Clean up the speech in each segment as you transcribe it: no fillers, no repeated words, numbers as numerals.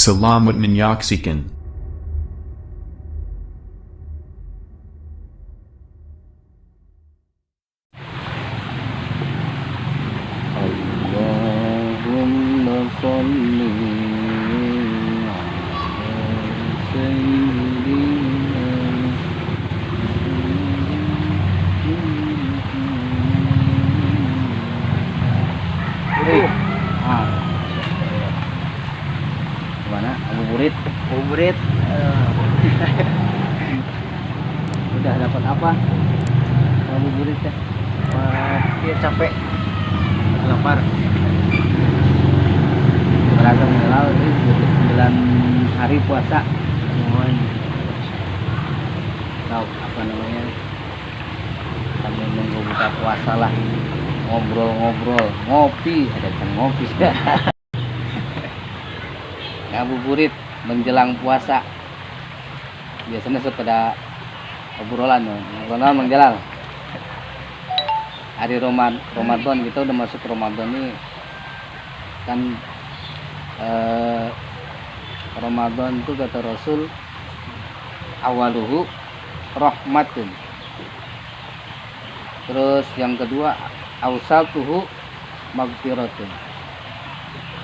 Salamat menyaksikan. Allahumma sholli ala sayyidina Gimana? Ngabuburit? Ngabuburit? Udah dapat apa? Ngabuburit ya? Iya capek, lapar. Beragam halal ini 9 hari puasa. Tahu apa namanya? Sambil nunggu buka puasa lah. Ngobrol-ngobrol, ngopi, ada kan ngopi. Ngabuburit menjelang puasa. Biasanya sepeda obrolan menjelang hari Ramadan. Kita udah masuk Ramadan nih kan. Ramadan itu kata Rasul awaluhu rahmatun, terus yang kedua awsatuhu maghfiratun,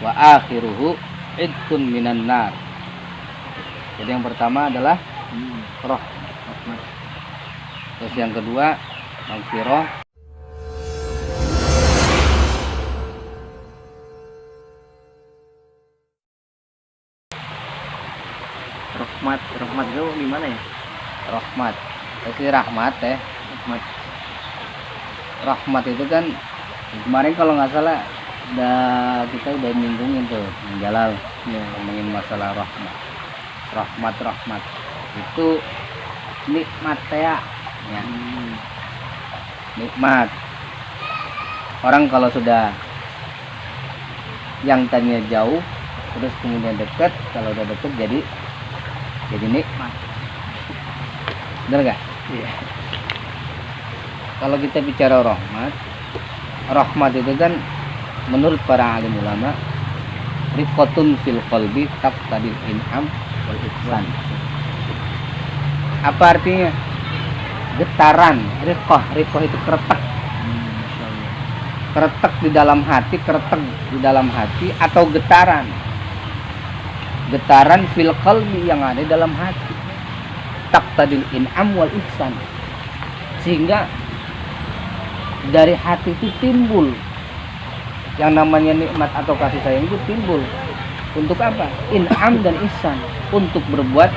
wa akhiruhu idkun minan nar. Jadi yang pertama adalah rahmat, terus yang kedua maghfirah, rahmat itu gimana ya? Rahmat pasti rahmat ya. Rahmat itu kan kemarin kalau nggak salah kita udah nyinggungin tuh Jalal ya, ngomongin masalah rahmat itu nikmat ya. Nikmat orang kalau sudah yang tadinya jauh terus kemudian dekat, kalau udah deket jadi nikmat. Bener gak? Iya. Kalau kita bicara rahmat itu kan menurut para alim ulama riqatun fil qalbi taqtadil in'am wal ihsan. Apa artinya? Getaran, riqah itu keretak. Keretak di dalam hati atau getaran fil qalbi yang ada dalam hati, taqtadil in'am wal ihsan, sehingga dari hati itu timbul yang namanya nikmat atau kasih sayang. Itu timbul untuk apa? In'am dan ihsan, untuk berbuat,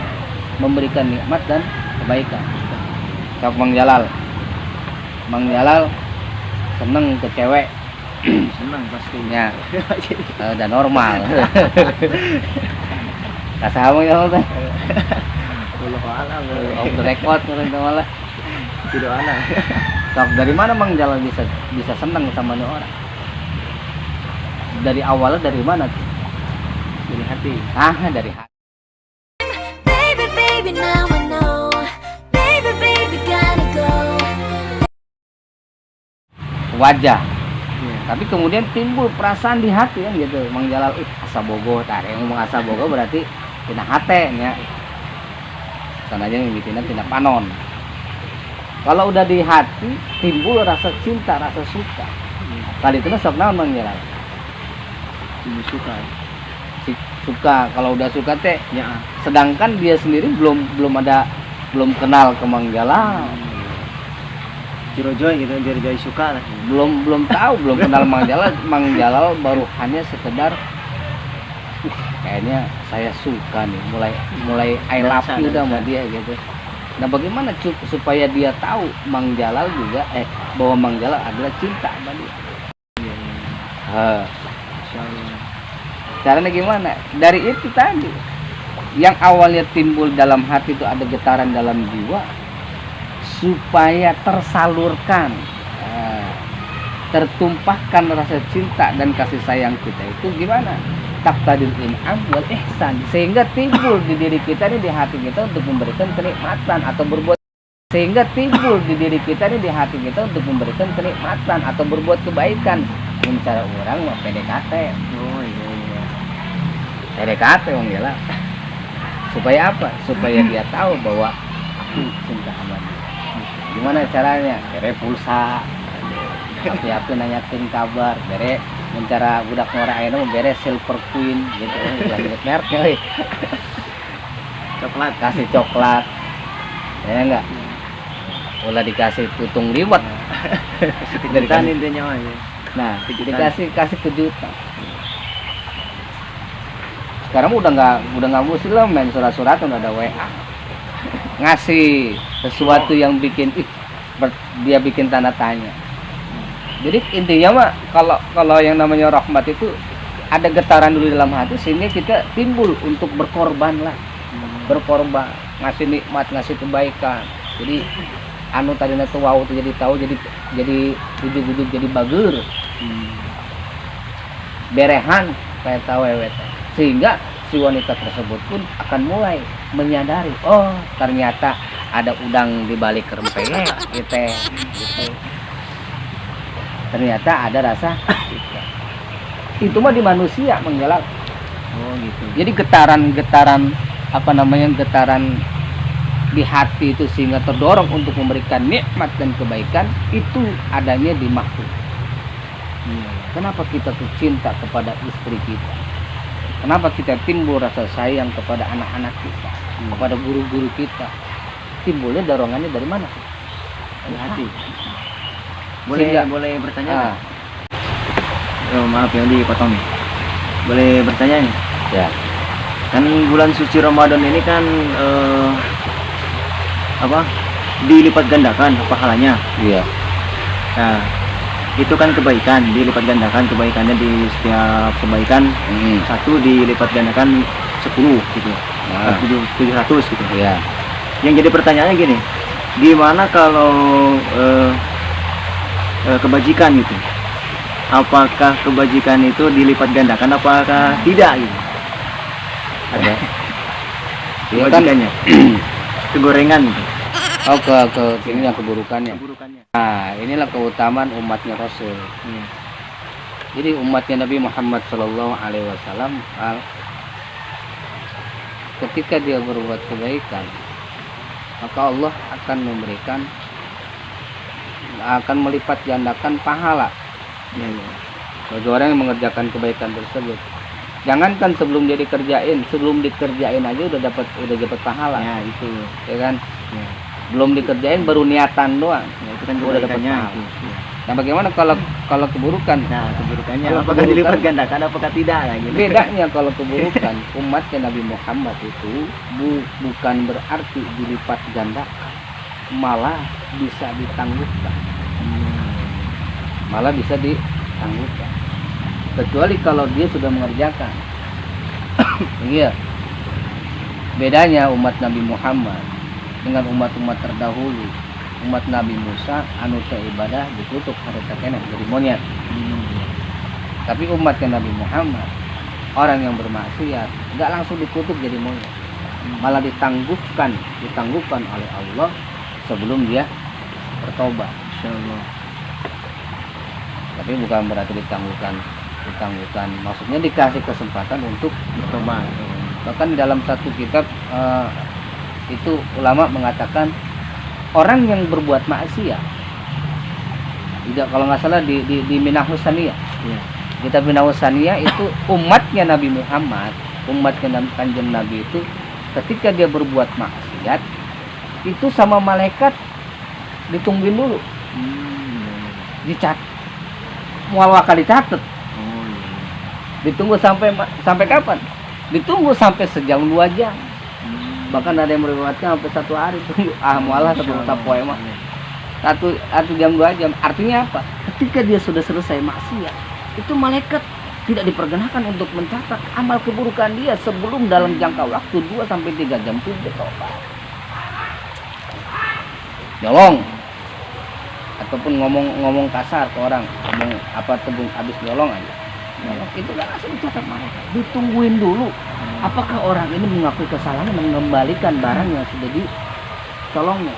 memberikan nikmat dan kebaikan. Sok Mang Jalal seneng ke cewek. Seneng pastinya. Udah normal. Kasama ya teh. Wallahu a'lam. Off the record malah. Tidak ana. Sok dari mana Mang Jalal bisa senang sama nih orang? Dari awalnya dari mana tuh? Dari hati. Dari hati. Baby now I know. Baby gotta go. Wajah. Tapi kemudian timbul perasaan di hati kan gitu. Mang Jalal asa bogoh, tah ngomong asa bogoh berarti tina hate nya. Sananya mimitina tina panon. Kalau udah di hati timbul rasa cinta, rasa suka. Kali itu sok naon Mang Jalal? Suka. Kalau udah suka teh ya. Sedangkan dia sendiri belum kenal ke Mang Jalal. Jirojoy gitu, Jirojoy suka lah. Belum tahu, belum kenal Mang Jalal baru hanya sekedar kayaknya saya suka nih, mulai I love you udah sama dia gitu. Nah, bagaimana supaya dia tahu Mang Jalal juga bahwa Mang Jalal adalah cinta sama dia? Caranya gimana? Dari itu tadi yang awalnya timbul dalam hati itu ada getaran dalam jiwa, supaya tersalurkan, tertumpahkan rasa cinta dan kasih sayang kita itu gimana? Taqtadil in'am wal ihsan, sehingga timbul di diri kita ini, di hati kita untuk memberikan kenikmatan atau berbuat, sehingga timbul di diri kita ini, di hati kita untuk memberikan kenikmatan atau berbuat kebaikan. Dengan cara orang mau PDKT. Oh iya. PDKT wong gila. Supaya apa? Supaya dia tahu bahwa aku cinta sama dia. Gimana caranya? Bere pulsa. Tapi aku nanyakin kabar, bere mencara budak ngora ayeuna bere Silver Queen gitu. Lanjut mereknya euy. Coklat. Kasih coklat. Ya enggak? Ulah dikasih tutung liwet. Kejutan intinya mah ya. Nah, dikasih kejutan. Sekarang udah nggak muslim main surat-suratan, udah ada WA. Ngasih sesuatu yang bikin dia bikin tanda tanya. Jadi intinya mah kalau yang namanya rahmat itu ada getaran dulu dalam hati sehingga kita timbul untuk berkorban lah. Berkorban, ngasih nikmat, ngasih kebaikan. Jadi anu tadinya tuh wow tuh jadi tahu, jadi ujug-ujug jadi bager. Berehan kayak tahu sehingga si wanita tersebut pun akan mulai menyadari, oh ternyata ada udang di balik rempeyek gitu. Ternyata ada rasa itu mah di manusia menggelak. Oh gitu. Jadi getaran getaran di hati itu sehingga terdorong untuk memberikan nikmat dan kebaikan itu adanya di makhluk. Kenapa kita tuh cinta kepada istri kita? Kenapa kita timbul rasa sayang kepada anak-anak kita, kepada guru-guru kita? Timbulnya dorongannya dari mana? Dari hati. Sehingga, Boleh bertanya? Oh, maaf yang dipotong nih. Boleh bertanya nih? Ya. Kan bulan suci Ramadan ini kan dilipat gandakan pahalanya. Iya. Nah, itu kan kebaikan, dilipat gandakan kebaikannya di setiap kebaikan. Satu dilipat gandakan 10 gitu. Nah. 700 gitu. Iya. Yang jadi pertanyaannya gini, gimana kalau kebajikan gitu? Apakah kebajikan itu dilipat gandakan apakah tidak gitu? Ada kebajikannya. Kegorengan gitu. Oh ini yang keburukannya. Nah, inilah keutamaan umatnya Rasul. Jadi umatnya Nabi Muhammad Shallallahu Alaihi Wasallam, ketika dia berbuat kebaikan, maka Allah akan melipat gandakan pahala bagi orang yang mengerjakan kebaikan tersebut. Jangankan sebelum dikerjain aja udah dapat pahala. Ya itu, ya kan? Ya. Belum dikerjain baru niatan doang. Ya, itu kan udah dapat pahala. Ya. Nah, bagaimana kalau keburukan? Nah, keburukannya Kalau apakah dilipat gandakan apakah tidak lah gitu. Bedanya kalau keburukan umatnya Nabi Muhammad itu bukan berarti dilipat ganda, malah bisa ditangguhkan. Malah bisa ditangguhkan. Kecuali kalau dia sudah mengerjakan. Iya. Bedanya umat Nabi Muhammad dengan umat-umat terdahulu, umat Nabi Musa anu teu ibadah dikutuk harita keneh jadi monyet. Tapi umatnya Nabi Muhammad, orang yang bermaksiat enggak langsung dikutuk jadi monyet. Malah ditangguhkan oleh Allah sebelum dia bertobat. Insyaallah. Tapi bukan berarti ditangguhkan, maksudnya dikasih kesempatan untuk bertobat. Bahkan dalam satu kitab itu ulama mengatakan orang yang berbuat maksiat, tidak, kalau nggak salah di Minahus Saniyah. Ya. Kitab Minahus Saniyah itu umatnya Nabi Muhammad, umatnya Kanjeng Nabi itu ketika dia berbuat maksiat itu sama malaikat ditungguin dulu, dicatat, mual wakal dicatat. Ditunggu sampai kapan? Ditunggu sampai sejam 2 jam. Bahkan ada yang meriwayatkan sampai 1 hari tunggu. Mualah satu poe mah. Satu jam 2 jam. Artinya apa? Ketika dia sudah selesai maksiat, itu malaikat tidak diperkenankan untuk mencatat amal keburukan dia sebelum dalam jangka waktu 2 sampai 3 jam itu dia tobat. Nyolong ataupun ngomong kasar ke orang, ngomong apa tebung habis nyolong aja. Itu kan langsung dicatat malaikat. Ditungguin dulu. Apakah orang ini mengakui kesalahan dan mengembalikan barang yang sudah ditolongnya?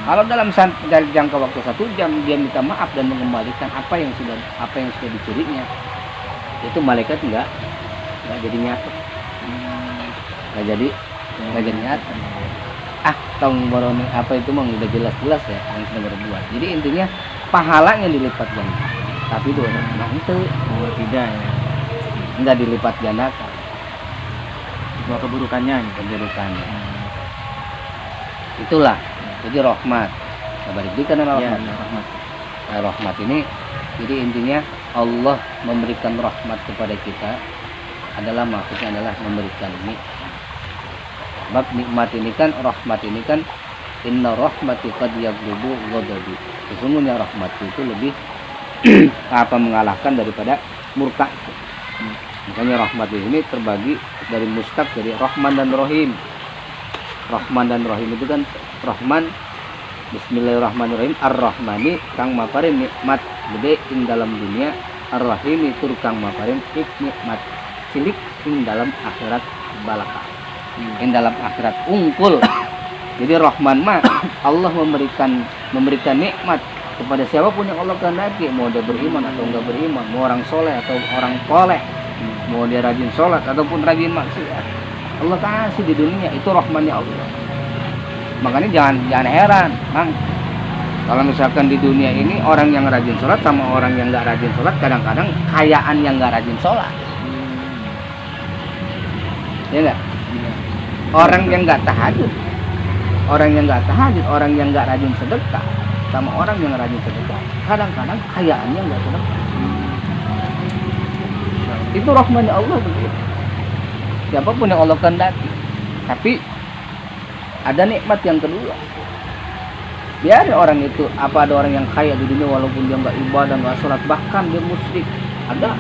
Kalau dalam jangka waktu 1 jam dia minta maaf dan mengembalikan apa yang sudah dicurinya, itu malaikat enggak nggak jadi nyatu. nggak jadi nyata. Tong boroni apa itu mah udah jelas-jelas ya yang sudah berbuat. Jadi intinya pahalanya dilipat ganda, tapi dosa mah itu Tidak ya. nggak dilipat gandakan Dua keburukannya nih. keburukannya. Itulah jadi rahmat. Balik di karena Ya, rahmat. rahmat. Nah, rahmat ini jadi intinya Allah memberikan rahmat kepada kita adalah maksudnya adalah memberikan nikmat. Sebab nikmat ini kan, rahmat ini kan, inna rahmati qad yaghlubu ghadabi. Sesungguhnya rahmat itu lebih mengalahkan daripada murka. Makanya rahmat ini terbagi dari mustaq dari Rahman dan Rahim. Rahman dan Rahim itu kan Rahman Bismillahirrahmanirrahim Ar-Rahmani kang maparin nikmat gede ing dalam dunia, Ar-Rahim itu kang maparin nikmat cilik ing dalam akhirat balaka. Ing dalam akhirat ungkul. Jadi Rahman mah Allah memberikan nikmat kepada siapapun yang Allah kehendaki, mau dia beriman atau enggak beriman, mau orang soleh atau orang koleh, mau dia rajin sholat ataupun rajin maksiat, Allah kasih di dunia. Itu rahmannya Allah. Makanya jangan heran, Bang, kalau misalkan di dunia ini orang yang rajin sholat sama orang yang nggak rajin sholat, kadang-kadang kayaan yang nggak rajin sholat, ya nggak? Orang yang nggak tahajud, orang yang nggak rajin sedekah, sama orang yang rajin sedekah, kadang-kadang kayaannya nggak sedekah. Itu rahmannya Allah begitu. Siapapun yang Allah kehendaki. Tapi ada nikmat yang kedua. Biar orang itu, ada orang yang kaya di dunia walaupun dia nggak ibadah, nggak sholat, bahkan dia musyrik, ada.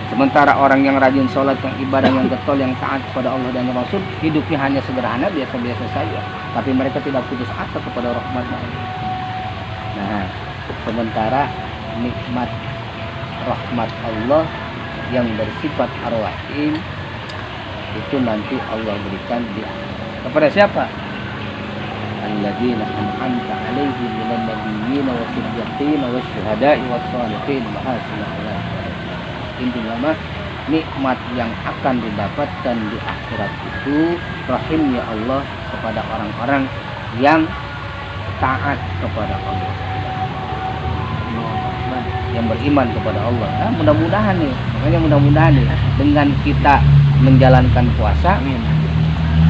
Sementara orang yang rajin sholat, yang ibadah, yang getol, yang taat kepada Allah dan Rasul, hidupnya hanya sederhana, biasa-biasa saja. Tapi mereka tidak putus asa kepada rahmat Allah. Nah, sementara nikmat rahmat Allah yang bersifat ar-Rahim itu nanti Allah berikan di kepada siapa? Alladzina an'amta 'alaihim minan nabiyyin was-siddiqin wasyuhada'i was-shalihin wa hasuna ulaika. Intinya mah nikmat yang akan didapatkan di akhirat itu rahimnya Allah kepada orang-orang yang taat kepada Allah, yang beriman kepada Allah. Nah, mudah-mudahan nih, makanya mudah-mudahan nih dengan kita menjalankan puasa, Amin.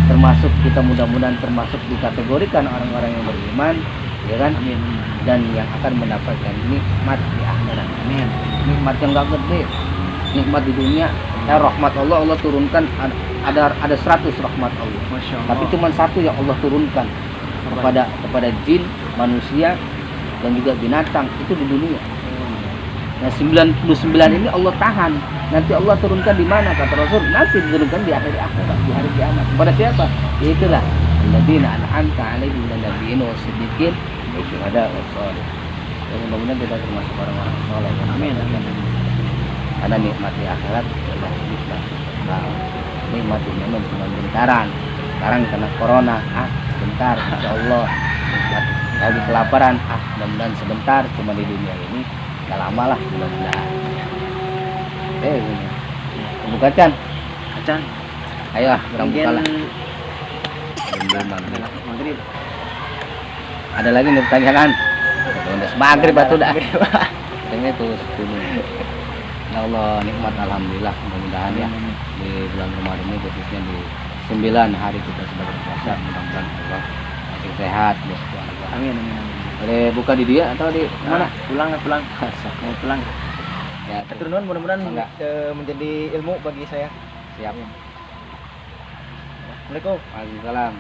termasuk kita mudah-mudahan termasuk dikategorikan orang-orang yang beriman, ya kan? Amin. Dan yang akan mendapatkan nikmat di akhirat. Amin. Nikmat yang gak gede, nikmat di dunia. Ya rahmat Allah turunkan ada 100 rahmat Allah. Masya Allah. Tapi cuma satu yang Allah turunkan kepada jin, manusia dan juga binatang itu di dunia. Nah 99 ini Allah tahan. Nanti Allah turunkan di mana kata Rasul? Nanti diturunkan di akhir akhirat, di hari kiamat. Kepada siapa? Itulah alladzina an'amta 'alaihim minan nabiyyin was-siddiqin wasyuhada was-shalihin. Mudah-mudahan kita termasuk orang-orang soleh. Amin. Karena nikmat di akhirat adalah nikmat. Nah, nikmat ini memang cuma bentaran. Sekarang kena corona, sebentar, insyaallah. Nikmat lagi kelaparan, mudah-mudahan sebentar. Cuma di dunia ini gak lama lah, mudah-mudahan. Ini buka Can. Ayo kurang buka lah. Maghrib. Ada lagi nih pertanyaan. Udah maghrib batu dah. Ini tuh dulu. Ya Allah, nikmat alhamdulillah, mudah-mudahan ya di bulan Ramadan ini khususnya di 9 hari kita sudah berpuasa, mudah-mudahan Allah masih sehat buat keluarga. Amin. Boleh buka di dia atau di mana? Pulang. Mau pulang. Ya, Atur nuhun, mudah-mudahan Enggak. menjadi ilmu bagi saya. siap. Assalamualaikum. Waalaikumsalam.